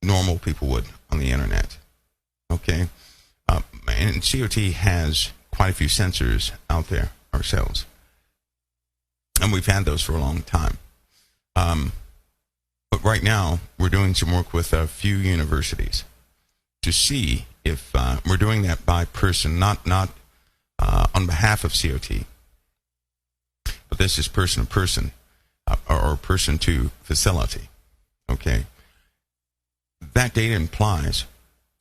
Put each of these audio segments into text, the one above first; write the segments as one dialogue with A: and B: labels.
A: normal people would on the internet. Okay? And COT has quite a few sensors out there ourselves. And we've had those for a long time. But right now, we're doing some work with a few universities to see if we're doing that by person, not on behalf of COT. But this is person to person, or person to facility. Okay? That data implies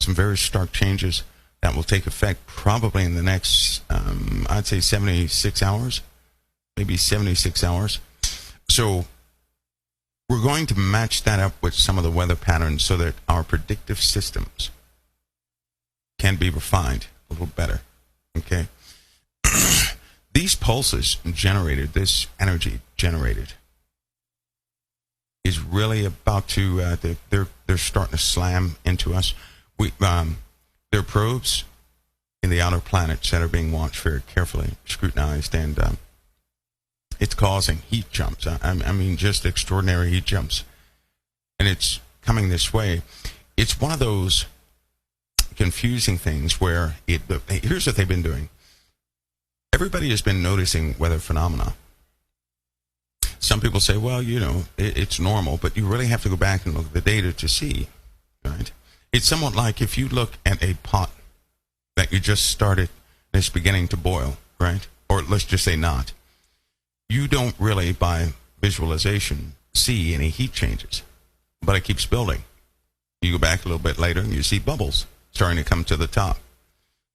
A: some very stark changes that will take effect probably in the next, I'd say 76 hours, maybe 76 hours. So we're going to match that up with some of the weather patterns so that our predictive systems can be refined a little better. Okay? These pulses generated, this energy generated, is really about to, they're starting to slam into us. There are probes in the outer planets that are being watched very carefully, scrutinized, and it's causing heat jumps. I mean, just extraordinary heat jumps. And it's coming this way. It's one of those confusing things where here's what they've been doing. Everybody has been noticing weather phenomena. Some people say, well, it's normal, but you really have to go back and look at the data to see, right? It's somewhat like if you look at a pot that you just started and it's beginning to boil, right? Or let's just say not. You don't really, by visualization, see any heat changes, but it keeps building. You go back a little bit later and you see bubbles starting to come to the top,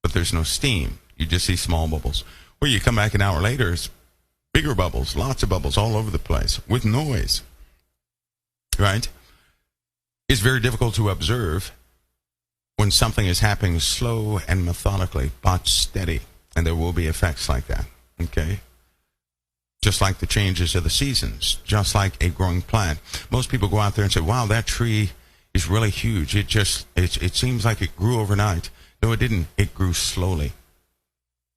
A: but there's no steam. You just see small bubbles. Or you come back an hour later, it's bigger bubbles, lots of bubbles all over the place with noise, right? It's very difficult to observe when something is happening slow and methodically, but steady, and there will be effects like that, okay? Just like the changes of the seasons, just like a growing plant. Most people go out there and say, wow, that tree is really huge. It seems like it grew overnight. No, it didn't. It grew slowly.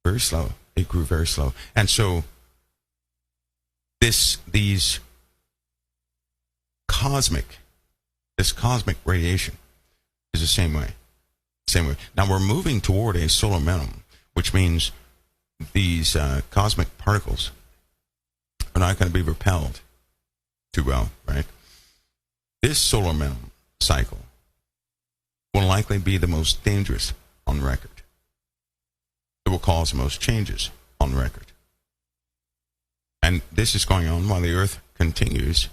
A: Very slow. It grew very slow. And so this cosmic radiation is the same way. Same way. Now we're moving toward a solar minimum, which means these cosmic particles are not going to be repelled too well, right? This solar minimum cycle will likely be the most dangerous on record. It will cause the most changes on record. And this is going on while the Earth continues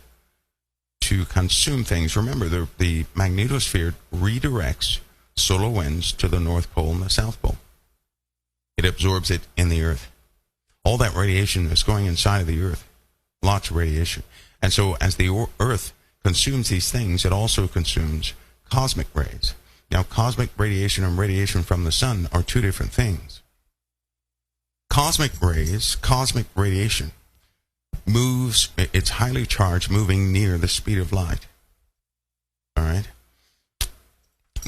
A: to consume things. Remember, the magnetosphere redirects solar winds to the North Pole and the South Pole. It absorbs it in the Earth. All that radiation is going inside of the Earth. Lots of radiation. And so as the Earth consumes these things, it also consumes cosmic rays. Now, cosmic radiation and radiation from the sun are two different things. Cosmic rays, cosmic radiation, moves, it's highly charged, moving near the speed of light. All right?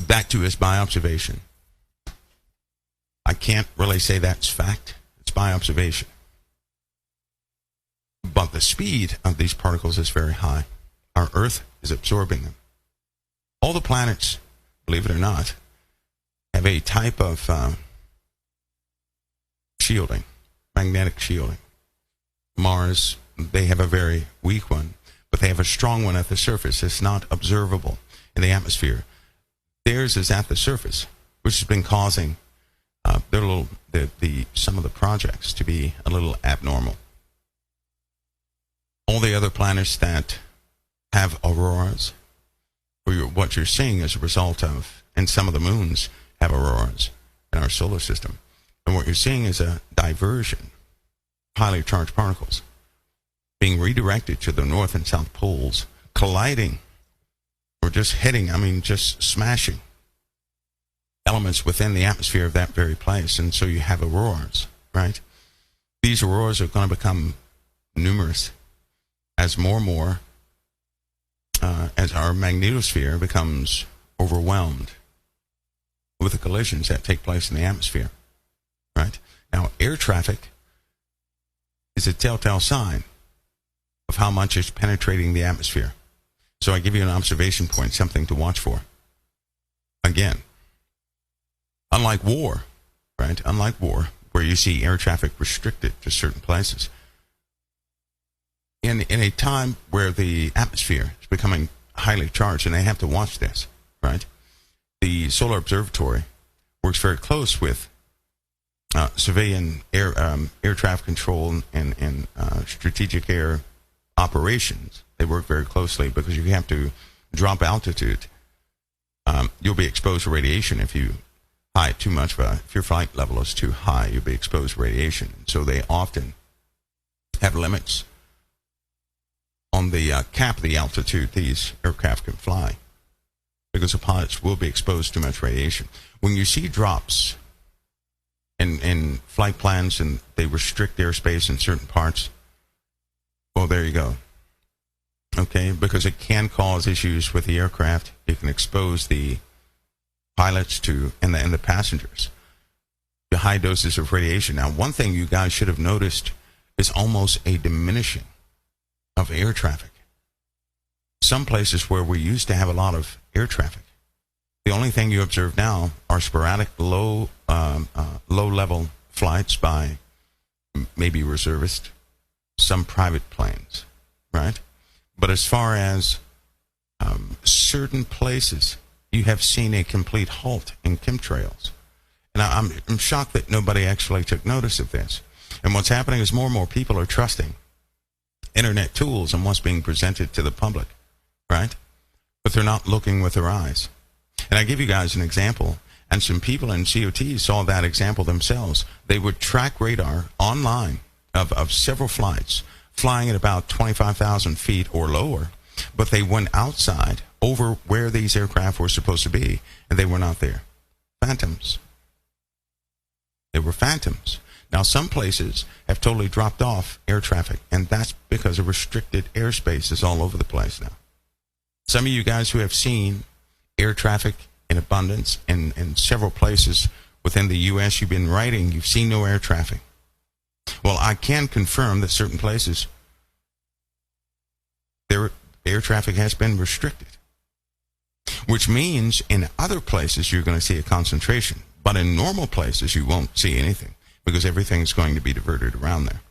A: That too is by observation. I can't really say that's fact. It's by observation. But the speed of these particles is very high. Our Earth is absorbing them. All the planets, believe it or not, have a type of shielding, magnetic shielding. Mars, they have a very weak one, but they have a strong one at the surface. It's not observable in the atmosphere. Theirs is at the surface, which has been causing some of the projects to be a little abnormal. All the other planets that have auroras, what you're seeing as a result of, and some of the moons have auroras in our solar system. And what you're seeing is a diversion of highly charged particles being redirected to the north and south poles, colliding, or just hitting, just smashing elements within the atmosphere of that very place. And so you have auroras, right? These auroras are going to become numerous as more and more, as our magnetosphere becomes overwhelmed with the collisions that take place in the atmosphere, right? Now, air traffic is a telltale sign of how much it's penetrating the atmosphere. So I give you an observation point, something to watch for. Again, unlike war, right? Unlike war, where you see air traffic restricted to certain places. In a time where the atmosphere is becoming highly charged, and they have to watch this, right? The Solar Observatory works very close with civilian air traffic control and strategic air operations. They work very closely because you have to drop altitude. You'll be exposed to radiation if you fly too much. If your flight level is too high, you'll be exposed to radiation. So they often have limits on the cap of the altitude these aircraft can fly, because the pilots will be exposed to too much radiation. When you see drops in flight plans and they restrict airspace in certain parts, well, there you go. Okay, because it can cause issues with the aircraft. It can expose the pilots to and the passengers to high doses of radiation. Now, one thing you guys should have noticed is almost a diminishing of air traffic. Some places where we used to have a lot of air traffic, the only thing you observe now are sporadic low-level flights by maybe reservists, some private planes, right? But as far as certain places, you have seen a complete halt in chemtrails. And I'm shocked that nobody actually took notice of this. And what's happening is more and more people are trusting internet tools and what's being presented to the public, right? But they're not looking with their eyes. And I give you guys an example, and some people in COT saw that example themselves. They would track radar online of several flights, flying at about 25,000 feet or lower, but they went outside over where these aircraft were supposed to be, and they were not there. Phantoms. They were phantoms. Now, some places have totally dropped off air traffic, and that's because of restricted airspace is all over the place now. Some of you guys who have seen air traffic in abundance in several places within the U.S., you've been writing, you've seen no air traffic. Well, I can confirm that certain places, their air traffic has been restricted, which means in other places you're going to see a concentration, but in normal places you won't see anything, because everything's going to be diverted around there.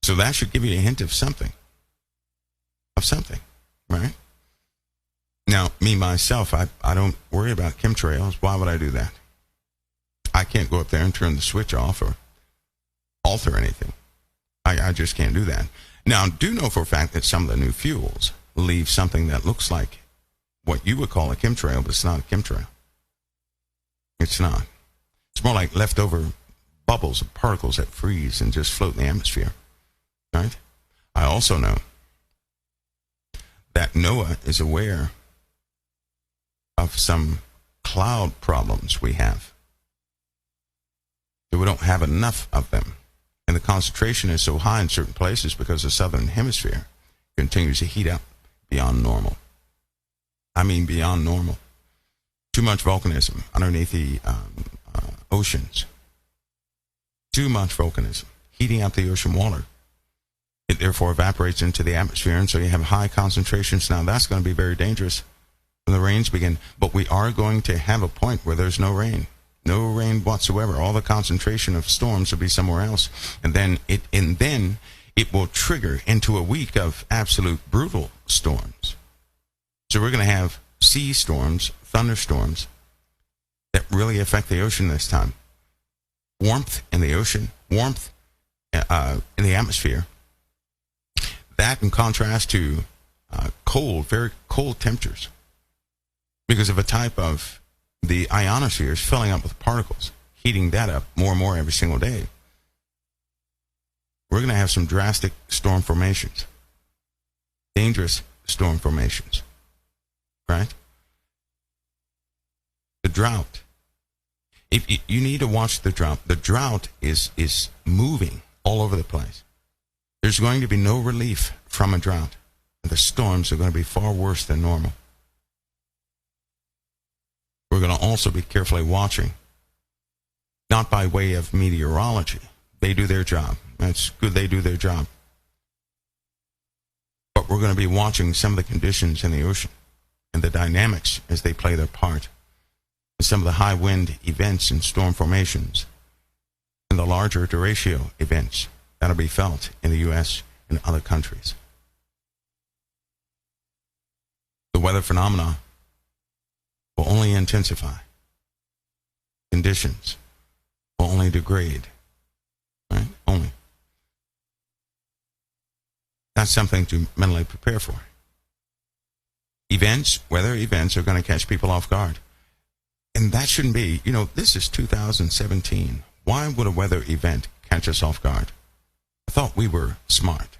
A: So that should give you a hint of something, right? Now, me, myself, I don't worry about chemtrails. Why would I do that? I can't go up there and turn the switch off or alter anything. I just can't do that. Now, I do know for a fact that some of the new fuels leave something that looks like what you would call a chemtrail, but it's not a chemtrail. It's not. It's more like leftover bubbles of particles that freeze and just float in the atmosphere, right? I also know that NOAA is aware of some cloud problems we have. So we don't have enough of them. And the concentration is so high in certain places because the southern hemisphere continues to heat up beyond normal. I mean beyond normal. Too much volcanism underneath the oceans. Too much volcanism, heating up the ocean water. It therefore evaporates into the atmosphere, and so you have high concentrations. Now that's going to be very dangerous when the rains begin. But we are going to have a point where there's no rain. No rain whatsoever. All the concentration of storms will be somewhere else. And then it will trigger into a week of absolute brutal storms. So we're going to have sea storms, thunderstorms, that really affect the ocean this time. Warmth in the ocean, warmth in the atmosphere. That in contrast to cold, very cold temperatures, because of a type of the ionosphere is filling up with particles, heating that up more and more every single day. We're going to have some drastic storm formations, dangerous storm formations, right? The drought. If you need to watch the drought is moving all over the place. There's going to be no relief from a drought. The storms are going to be far worse than normal. We're going to also be carefully watching, not by way of meteorology. They do their job. That's good, they do their job. But we're going to be watching some of the conditions in the ocean and the dynamics as they play their part in some of the high wind events and storm formations and the larger derecho events that'll be felt in the U.S. and other countries. The weather phenomena will only intensify. Conditions will only degrade. Right? Only. That's something to mentally prepare for. Events, weather events, are going to catch people off guard. And that shouldn't be, this is 2017. Why would a weather event catch us off guard? I thought we were smart.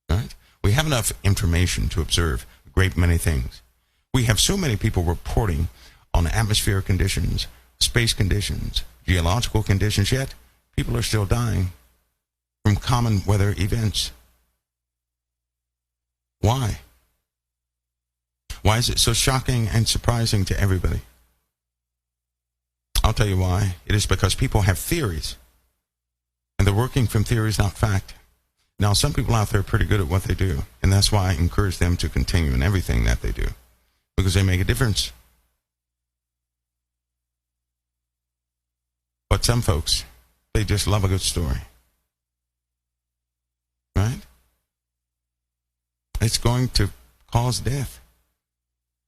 A: Right? We have enough information to observe a great many things. We have so many people reporting on atmospheric conditions, space conditions, geological conditions, yet people are still dying from common weather events. Why? Why is it so shocking and surprising to everybody? I'll tell you why. It is because people have theories, and they're working from theories, not fact. Now, some people out there are pretty good at what they do, and that's why I encourage them to continue in everything that they do, because they make a difference. But some folks, they just love a good story. Right? It's going to cause death.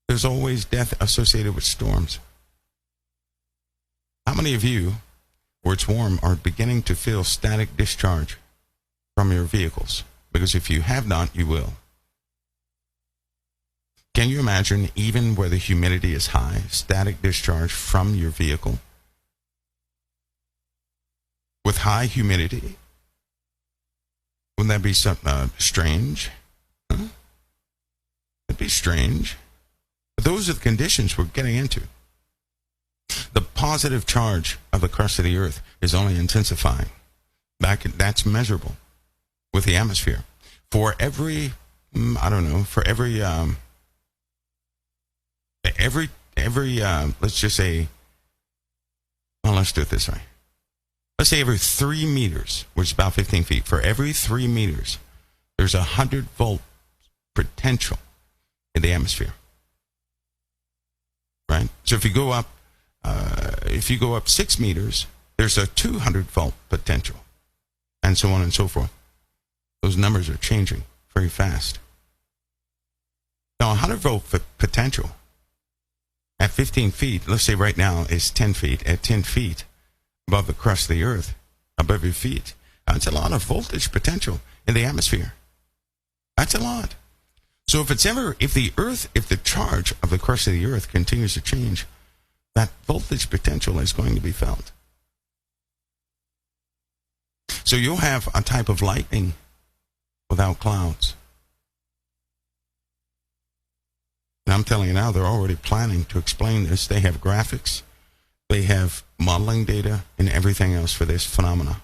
A: There's always death associated with storms. How many of you, where it's warm, are beginning to feel static discharge from your vehicles? Because if you have not, you will. Can you imagine, even where the humidity is high, static discharge from your vehicle? With high humidity? Wouldn't that be something strange? Huh? It'd be strange. But those are the conditions we're getting into. The positive charge of the crust of the earth is only intensifying. That's measurable with the atmosphere. For every, let's just say, let's do it this way. Let's say every 3 meters, which is about 15 feet, for every 3 meters, there's 100-volt potential in the atmosphere. Right? So if you go up 6 meters, there's a 200-volt potential, and so on and so forth. Those numbers are changing very fast. Now, 100-volt potential at 15 feet, let's say right now is 10 feet. At 10 feet above the crust of the earth, above your feet, that's a lot of voltage potential in the atmosphere. That's a lot. So if the charge of the crust of the earth continues to change, that voltage potential is going to be felt. So you'll have a type of lightning without clouds. And I'm telling you now, they're already planning to explain this. They have graphics, they have modeling data, and everything else for this phenomena.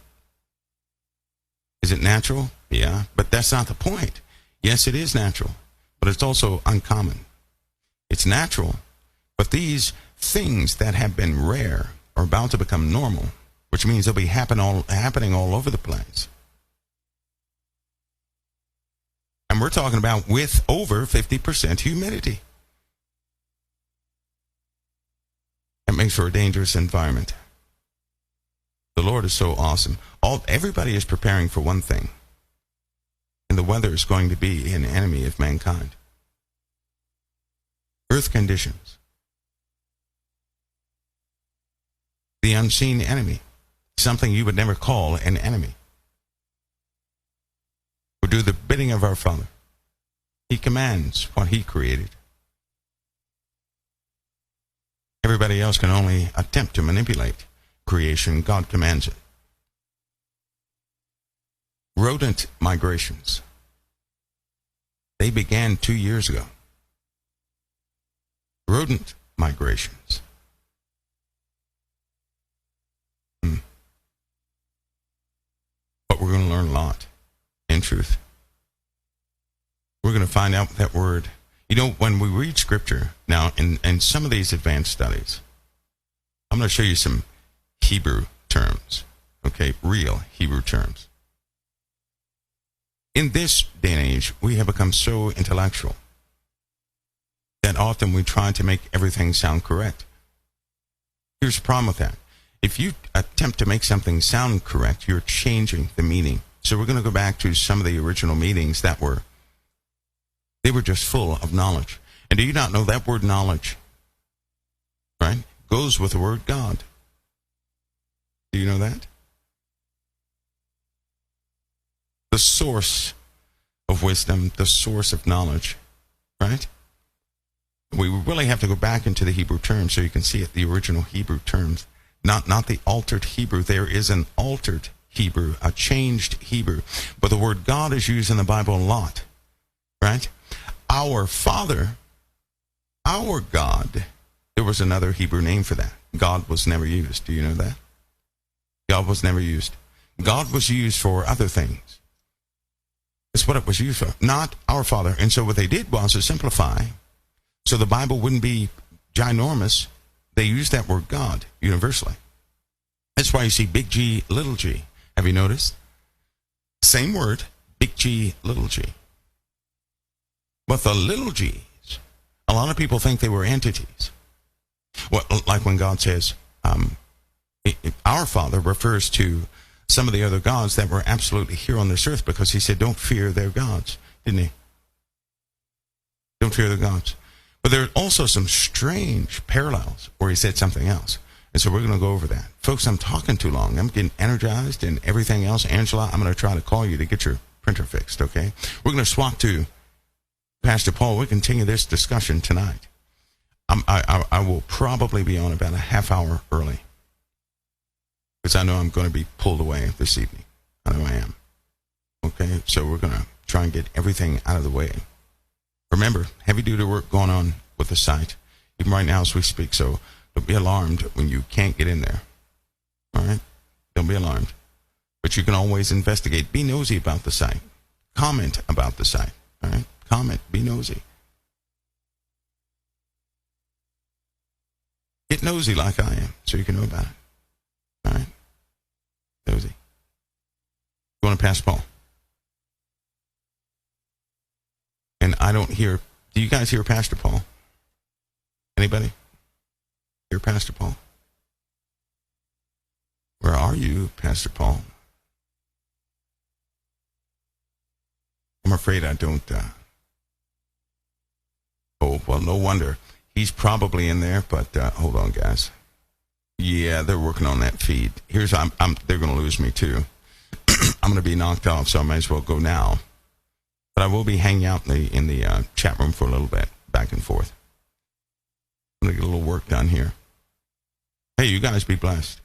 A: Is it natural? Yeah, but that's not the point. Yes, it is natural, but it's also uncommon. It's natural, but these things that have been rare are about to become normal, which means they'll be happening all over the place. And we're talking about with over 50% humidity. That makes for a dangerous environment. The Lord is so awesome. Everybody is preparing for one thing, and the weather is going to be an enemy of mankind. Earth conditions. The unseen enemy, something you would never call an enemy, will do the bidding of our Father. He commands what He created. Everybody else can only attempt to manipulate creation. God commands it. Rodent migrations. They began 2 years ago. Rodent migrations. But we're going to learn a lot, in truth. We're going to find out that word. When we read Scripture, now, in some of these advanced studies, I'm going to show you some Hebrew terms, okay, real Hebrew terms. In this day and age, we have become so intellectual that often we try to make everything sound correct. Here's the problem with that. If you attempt to make something sound correct, you're changing the meaning. So we're going to go back to some of the original meanings they were just full of knowledge. And do you not know that word knowledge, right, goes with the word God? Do you know that? The source of wisdom, the source of knowledge, right? We really have to go back into the Hebrew terms so you can see it, the original Hebrew terms, not the altered Hebrew. There is an altered Hebrew, a changed Hebrew. But the word God is used in the Bible a lot, right? Our Father, our God, there was another Hebrew name for that. God was never used. Do you know that? God was never used. God was used for other things. That's what it was used for, not our Father. And so what they did was to simplify, so the Bible wouldn't be ginormous. They used that word God universally. That's why you see big G, little g. Have you noticed? Same word, big G, little g. But the little g's, a lot of people think they were entities. Well, like when God says, our Father refers to some of the other gods that were absolutely here on this earth, because he said, don't fear their gods, didn't he? Don't fear their gods. But there are also some strange parallels where he said something else. And so we're going to go over that. Folks, I'm talking too long. I'm getting energized and everything else. Angela, I'm going to try to call you to get your printer fixed, okay? We're going to swap to Pastor Paul. We'll continue this discussion tonight. I will probably be on about a half hour early, because I know I'm going to be pulled away this evening. I know I am. Okay, so we're going to try and get everything out of the way. Remember, heavy-duty work going on with the site, even right now as we speak, so don't be alarmed when you can't get in there. All right? Don't be alarmed. But you can always investigate. Be nosy about the site. Comment about the site. All right? Comment. Be nosy. Get nosy like I am, so you can know about it. All right? Nosy. You want to pass Paul? And I don't hear, do you guys hear Pastor Paul? Anybody? Hear Pastor Paul? Where are you, Pastor Paul? I'm afraid I don't. Oh, well, no wonder. He's probably in there, but hold on, guys. Yeah, they're working on that feed. They're going to lose me too. I'm going to be knocked off, so I might as well go now. But I will be hanging out in the chat room for a little bit, back and forth. I'm going to get a little work done here. Hey, you guys be blessed.